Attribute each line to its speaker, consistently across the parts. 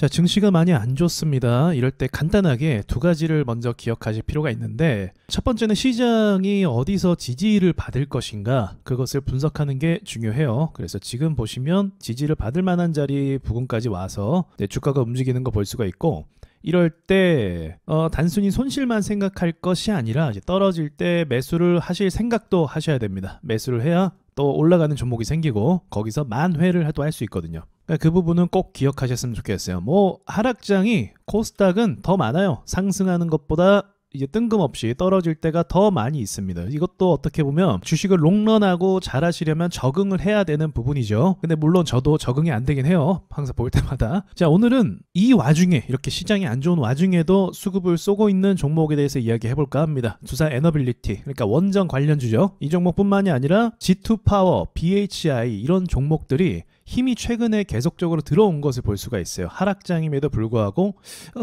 Speaker 1: 자, 증시가 많이 안 좋습니다. 이럴 때 간단하게 두 가지를 먼저 기억하실 필요가 있는데, 첫 번째는 시장이 어디서 지지를 받을 것인가, 그것을 분석하는 게 중요해요. 그래서 지금 보시면 지지를 받을 만한 자리 부근까지 와서 주가가 움직이는 거 볼 수가 있고, 이럴 때 단순히 손실만 생각할 것이 아니라 이제 떨어질 때 매수를 하실 생각도 하셔야 됩니다. 매수를 해야 또 올라가는 종목이 생기고 거기서 만회를 또 할 수 있거든요. 그러니까 그 부분은 꼭 기억하셨으면 좋겠어요. 뭐 하락장이 코스닥은 더 많아요. 상승하는 것보다 이제 뜬금없이 떨어질 때가 더 많이 있습니다. 이것도 어떻게 보면 주식을 롱런하고 잘하시려면 적응을 해야 되는 부분이죠. 근데 물론 저도 적응이 안 되긴 해요. 항상 볼 때마다. 자, 오늘은 이 와중에, 이렇게 시장이 안 좋은 와중에도 수급을 쏘고 있는 종목에 대해서 이야기해 볼까 합니다. 두산 에너빌리티, 그러니까 원전 관련주죠. 이 종목뿐만이 아니라 G2 파워, BHI 이런 종목들이 힘이 최근에 계속적으로 들어온 것을 볼 수가 있어요. 하락장임에도 불구하고,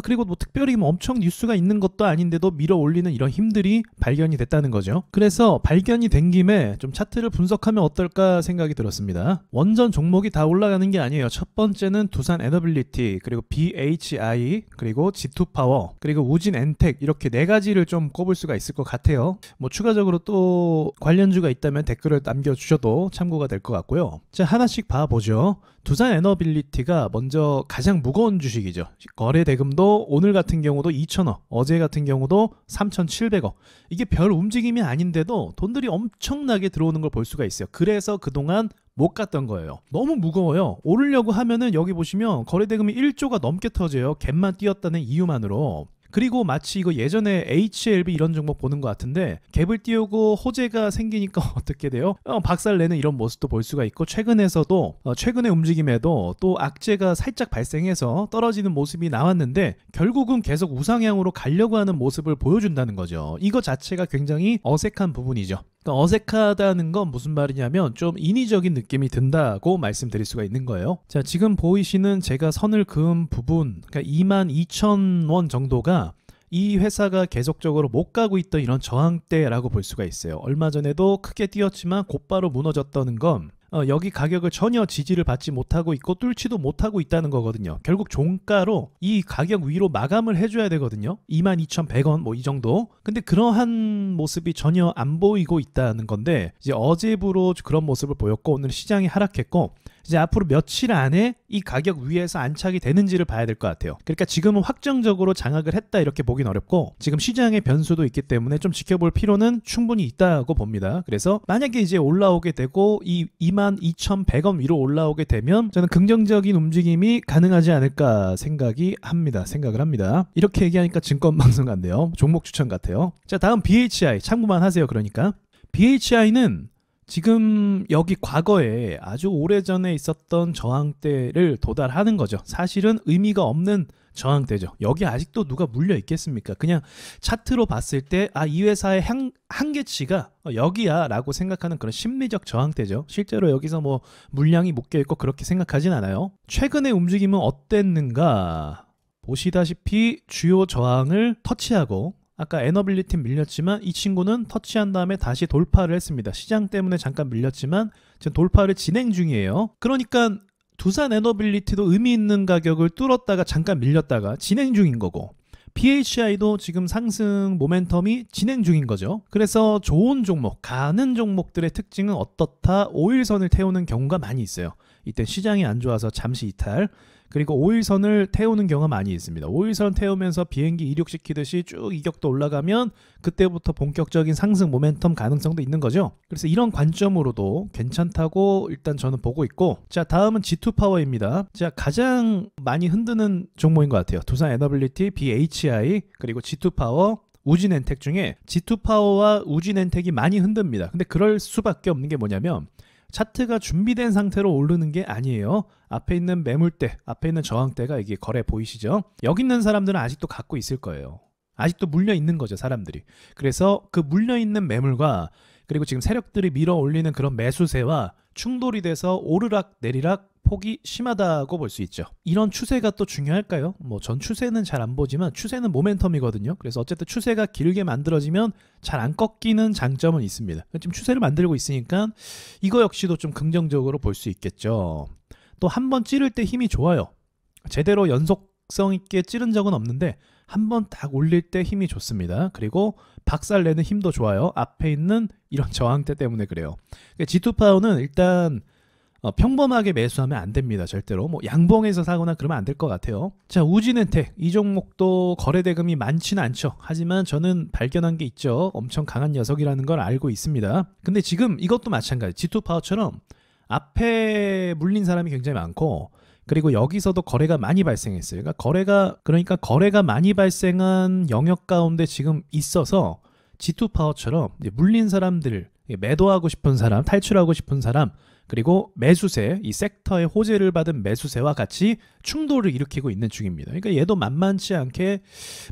Speaker 1: 그리고 뭐 특별히 뭐 엄청 뉴스가 있는 것도 아닌데도 밀어 올리는 이런 힘들이 발견이 됐다는 거죠. 그래서 발견이 된 김에 좀 차트를 분석하면 어떨까 생각이 들었습니다. 원전 종목이 다 올라가는 게 아니에요. 첫 번째는 두산 에너빌리티, 그리고 BHI, 그리고 G2 파워, 그리고 우진 엔텍, 이렇게 네 가지를 좀 꼽을 수가 있을 것 같아요. 뭐 추가적으로 또 관련주가 있다면 댓글을 남겨주셔도 참고가 될 것 같고요. 자, 하나씩 봐보죠. 두산 에너빌리티가 먼저 가장 무거운 주식이죠. 거래 대금도 오늘 같은 경우도 2,000억, 어제 같은 경우도 3,700억. 이게 별 움직임이 아닌데도 돈들이 엄청나게 들어오는 걸 볼 수가 있어요. 그래서 그동안 못 갔던 거예요. 너무 무거워요. 오르려고 하면은 여기 보시면 거래 대금이 1조가 넘게 터져요. 갭만 띄었다는 이유만으로. 그리고 마치 이거 예전에 HLB 이런 종목 보는 것 같은데, 갭을 띄우고 호재가 생기니까 어떻게 돼요? 박살내는 이런 모습도 볼 수가 있고, 최근에서도 최근의 움직임에도 또 악재가 살짝 발생해서 떨어지는 모습이 나왔는데 결국은 계속 우상향으로 가려고 하는 모습을 보여준다는 거죠. 이거 자체가 굉장히 어색한 부분이죠. 그러니까 어색하다는 건 무슨 말이냐면 좀 인위적인 느낌이 든다고 말씀드릴 수가 있는 거예요. 자, 지금 보이시는 제가 선을 그은 부분, 그러니까 22,000원 정도가 이 회사가 계속적으로 못 가고 있던 이런 저항대라고 볼 수가 있어요. 얼마 전에도 크게 뛰었지만 곧바로 무너졌다는 건 여기 가격을 전혀 지지를 받지 못하고 있고 뚫지도 못하고 있다는 거거든요. 결국 종가로 이 가격 위로 마감을 해줘야 되거든요. 22,100원 뭐 이 정도. 근데 그러한 모습이 전혀 안 보이고 있다는 건데, 이제 어제부로 그런 모습을 보였고 오늘 시장이 하락했고, 이제 앞으로 며칠 안에 이 가격 위에서 안착이 되는지를 봐야 될 것 같아요. 그러니까 지금은 확정적으로 장악을 했다 이렇게 보긴 어렵고, 지금 시장의 변수도 있기 때문에 좀 지켜볼 필요는 충분히 있다고 봅니다. 그래서 만약에 이제 올라오게 되고 이 22,100원 위로 올라오게 되면 저는 긍정적인 움직임이 가능하지 않을까 생각을 합니다. 이렇게 얘기하니까 증권방송 같네요. 종목 추천 같아요. 자, 다음 BHI 참고만 하세요. 그러니까 BHI는 지금 여기 과거에 아주 오래전에 있었던 저항대를 도달하는 거죠. 사실은 의미가 없는 저항대죠. 여기 아직도 누가 물려 있겠습니까? 그냥 차트로 봤을 때 이 회사의 한계치가 여기야 라고 생각하는 그런 심리적 저항대죠. 실제로 여기서 뭐 물량이 묶여 있고 그렇게 생각하진 않아요. 최근의 움직임은 어땠는가? 보시다시피 주요 저항을 터치하고, 아까 에너빌리티 밀렸지만 이 친구는 터치한 다음에 다시 돌파를 했습니다. 시장 때문에 잠깐 밀렸지만 지금 돌파를 진행 중이에요. 그러니까 두산 에너빌리티도 의미 있는 가격을 뚫었다가 잠깐 밀렸다가 진행 중인 거고, BHI도 지금 상승 모멘텀이 진행 중인 거죠. 그래서 좋은 종목, 가는 종목들의 특징은 어떻다? 5일선을 태우는 경우가 많이 있어요. 이때 시장이 안 좋아서 잠시 이탈, 그리고 5일선을 태우는 경우가 많이 있습니다. 5일선 태우면서 비행기 이륙시키듯이 쭉 이격도 올라가면 그때부터 본격적인 상승 모멘텀 가능성도 있는 거죠. 그래서 이런 관점으로도 괜찮다고 일단 저는 보고 있고, 자, 다음은 G2 파워입니다. 자, 가장 많이 흔드는 종목인 것 같아요. 두산 에너빌리티, BHI, 그리고 G2 파워, 우진 엔텍 중에 G2 파워와 우진 엔텍이 많이 흔듭니다. 근데 그럴 수밖에 없는 게 뭐냐면, 차트가 준비된 상태로 오르는 게 아니에요. 앞에 있는 매물대, 앞에 있는 저항대가 이게 거래 보이시죠? 여기 있는 사람들은 아직도 갖고 있을 거예요. 아직도 물려 있는 거죠, 사람들이. 그래서 그 물려 있는 매물과, 그리고 지금 세력들이 밀어 올리는 그런 매수세와 충돌이 돼서 오르락 내리락 폭이 심하다고 볼 수 있죠. 이런 추세가 또 중요할까요? 뭐 전 추세는 잘 안 보지만 추세는 모멘텀이거든요. 그래서 어쨌든 추세가 길게 만들어지면 잘 안 꺾이는 장점은 있습니다. 지금 추세를 만들고 있으니까 이거 역시도 좀 긍정적으로 볼 수 있겠죠. 또 한 번 찌를 때 힘이 좋아요. 제대로 연속 강력성 있게 찌른 적은 없는데 한번 딱 올릴 때 힘이 좋습니다. 그리고 박살내는 힘도 좋아요. 앞에 있는 이런 저항대 때문에 그래요. G2파워는 일단 평범하게 매수하면 안 됩니다. 절대로 뭐 양봉에서 사거나 그러면 안 될 것 같아요. 자, 우진엔텍 이 종목도 거래 대금이 많지는 않죠. 하지만 저는 발견한 게 있죠. 엄청 강한 녀석이라는 걸 알고 있습니다. 근데 지금 이것도 마찬가지. G2파워처럼 앞에 물린 사람이 굉장히 많고, 그리고 여기서도 거래가 많이 발생했어요. 그러니까 거래가 많이 발생한 영역 가운데 지금 있어서 G2파워처럼 물린 사람들, 매도하고 싶은 사람, 탈출하고 싶은 사람, 그리고 매수세, 이 섹터의 호재를 받은 매수세와 같이 충돌을 일으키고 있는 중입니다. 그러니까 얘도 만만치 않게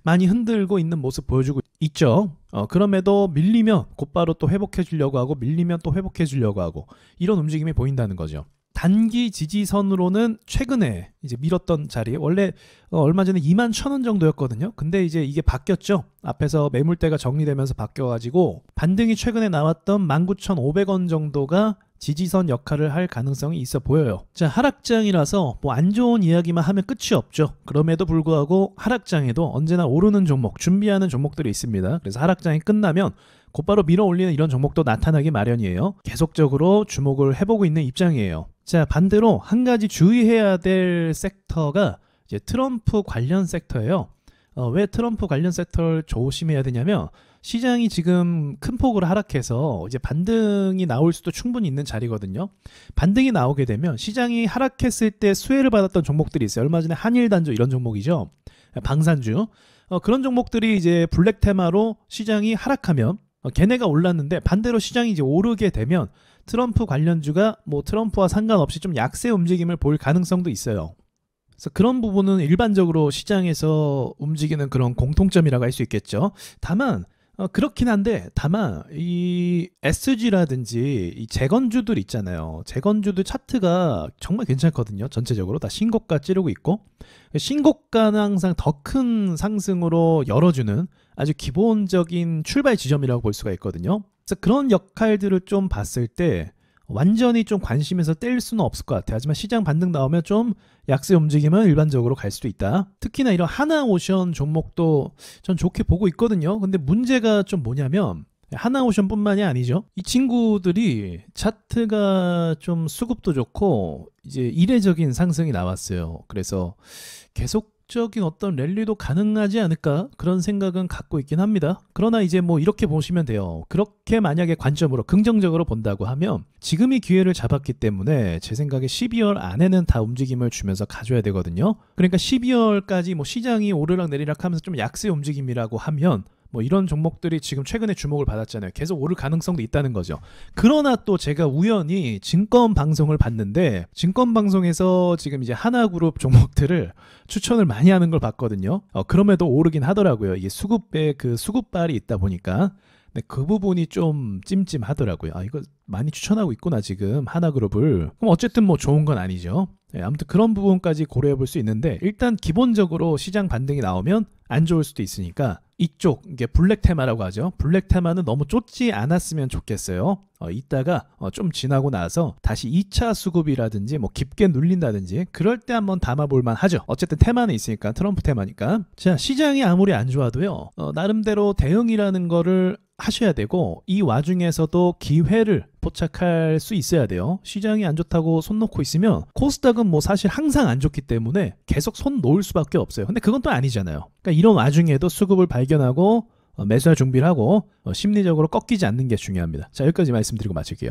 Speaker 1: 많이 흔들고 있는 모습 보여주고 있죠. 그럼에도 밀리면 곧바로 또 회복해 주려고 하고, 밀리면 또 회복해 주려고 하고, 이런 움직임이 보인다는 거죠. 단기 지지선으로는 최근에 이제 밀었던 자리, 원래 얼마 전에 21,000원 정도였거든요. 근데 이제 이게 바뀌었죠. 앞에서 매물대가 정리되면서 바뀌어가지고 반등이 최근에 나왔던 19,500원 정도가 지지선 역할을 할 가능성이 있어 보여요. 자, 하락장이라서 뭐 안 좋은 이야기만 하면 끝이 없죠. 그럼에도 불구하고 하락장에도 언제나 오르는 종목, 준비하는 종목들이 있습니다. 그래서 하락장이 끝나면 곧바로 밀어 올리는 이런 종목도 나타나기 마련이에요. 계속적으로 주목을 해보고 있는 입장이에요. 자, 반대로 한 가지 주의해야 될 섹터가 이제 트럼프 관련 섹터예요. 왜 트럼프 관련 섹터를 조심해야 되냐면, 시장이 지금 큰 폭으로 하락해서 이제 반등이 나올 수도 충분히 있는 자리거든요. 반등이 나오게 되면 시장이 하락했을 때 수혜를 받았던 종목들이 있어요. 얼마 전에 한일단조 이런 종목이죠. 방산주. 그런 종목들이 이제 블랙 테마로 시장이 하락하면 걔네가 올랐는데 반대로 시장이 이제 오르게 되면 트럼프 관련주가 뭐 트럼프와 상관없이 좀 약세 움직임을 보일 가능성도 있어요. 그래서 그런 부분은 일반적으로 시장에서 움직이는 그런 공통점이라고 할 수 있겠죠. 다만 그렇긴 한데, 다만 이 SG라든지 이 재건주들 있잖아요. 재건주들 차트가 정말 괜찮거든요. 전체적으로 다 신고가 찌르고 있고, 신고가는 항상 더 큰 상승으로 열어주는 아주 기본적인 출발 지점이라고 볼 수가 있거든요. 그래서 그런 역할들을 좀 봤을 때 완전히 좀 관심에서 뗄 수는 없을 것 같아요. 하지만 시장 반등 나오면 좀 약세 움직임은 일반적으로 갈 수도 있다. 특히나 이런 하나오션 종목도 전 좋게 보고 있거든요. 근데 문제가 좀 뭐냐면, 하나오션뿐만이 아니죠. 이 친구들이 차트가 좀 수급도 좋고 이제 이례적인 상승이 나왔어요. 그래서 계속적인 어떤 랠리도 가능하지 않을까, 그런 생각은 갖고 있긴 합니다. 그러나 이제 뭐 이렇게 보시면 돼요. 그렇게 만약에 관점으로 긍정적으로 본다고 하면 지금이 기회를 잡았기 때문에 제 생각에 12월 안에는 다 움직임을 주면서 가져야 되거든요. 그러니까 12월까지 뭐 시장이 오르락 내리락 하면서 좀 약세 움직임이라고 하면 뭐 이런 종목들이 지금 최근에 주목을 받았잖아요. 계속 오를 가능성도 있다는 거죠. 그러나 또 제가 우연히 증권 방송을 봤는데, 증권 방송에서 지금 이제 하나그룹 종목들을 추천을 많이 하는 걸 봤거든요. 그럼에도 오르긴 하더라고요. 이게 수급에 그 수급발이 있다 보니까. 근데 그 부분이 좀 찜찜하더라고요. 이거 많이 추천하고 있구나 지금 하나그룹을. 그럼 어쨌든 뭐 좋은 건 아니죠. 아무튼 그런 부분까지 고려해 볼 수 있는데, 일단 기본적으로 시장 반등이 나오면 안 좋을 수도 있으니까 이쪽, 이게 블랙 테마라고 하죠. 블랙 테마는 너무 쫓지 않았으면 좋겠어요. 이따가 좀 지나고 나서 다시 2차 수급이라든지 뭐 깊게 눌린다든지 그럴 때 한번 담아볼만 하죠. 어쨌든 테마는 있으니까, 트럼프 테마니까. 자, 시장이 아무리 안 좋아도요, 나름대로 대응이라는 거를 하셔야 되고, 이 와중에서도 기회를 포착할 수 있어야 돼요. 시장이 안 좋다고 손 놓고 있으면 코스닥은 뭐 사실 항상 안 좋기 때문에 계속 손 놓을 수밖에 없어요. 근데 그건 또 아니잖아요. 그러니까 이런 와중에도 수급을 발견하고 매수할 준비를 하고 심리적으로 꺾이지 않는 게 중요합니다. 자, 여기까지 말씀드리고 마칠게요.